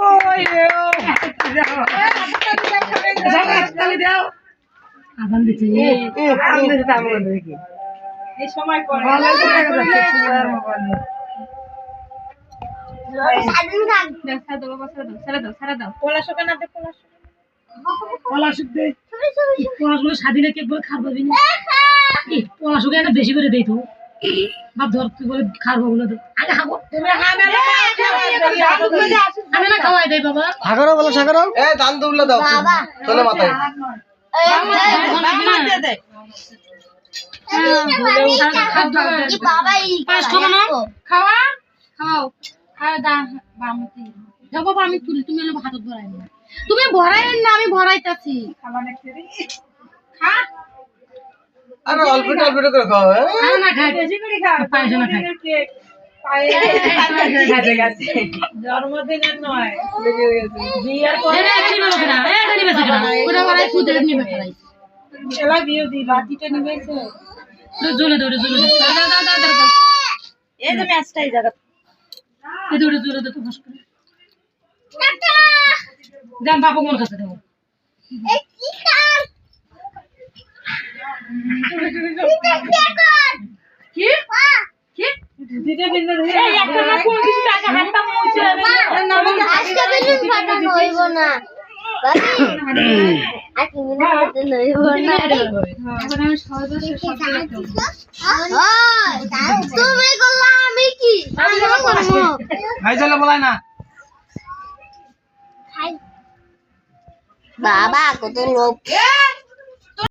ওই রে ও তালি দাও আদান দিতে আদান দিতে তাম দেখি এই সময় করে ভালো লাগে সুন্দর মোবাইল সাদিন থাক দেখা দাও বসা দাও সারা দাও পলাশো কেন দে পলাশো দে পলাশগুলো স্বাধীনে কে বলে খাবো দিন পলাশো কেন বেশি করে দেই তো বাপ ধর তুই বলে খাবো বলে তো আগে খাবো তুমি আমি না খাওয়াই দেই বাবা সাগরও বলো সাগরও এ দান দুবলে দাও চলে মাথায় খাওয়া খাও খাওয়া দা বামতি যাও বাবা আমি তুলি তুমি এলো হাতত ভরাই না তুমি ভরাই না আমি ভরাইতাছি খাওয়া না খেরি খা আরে অল্প অল্প করে খাও হ্যাঁ না খাই বেশি করে খা পায়েস না খাই কেক পায়ে খাইতে গেছে জন্মদিনের নয় লেগে গেছে বিয়ার পরে এখানে নিবে না এখানে নিবে না পুরো ভরাই খুদে নিবে করাই এলা বিয়ে দি বাটিটা নিবেছে জলে দৌড়ে দাও এই যে ম্যাচটাই জায়গা এই দৌড়ে তো বস করে টাটা দাম বাবা কোন কাছে দাও এই কি কার কি কি দিতে বিন্দু এই একটা না কোন কিছু টাকা হাতটা মুছে না আজকে বেশি ফাটানো হইব না আজকে বেশি ফাটানো হইব না এখন আমি সহজে তুমি করলা আমি কি আমি করব ভাই চলে বলাই না বাবা কত লোক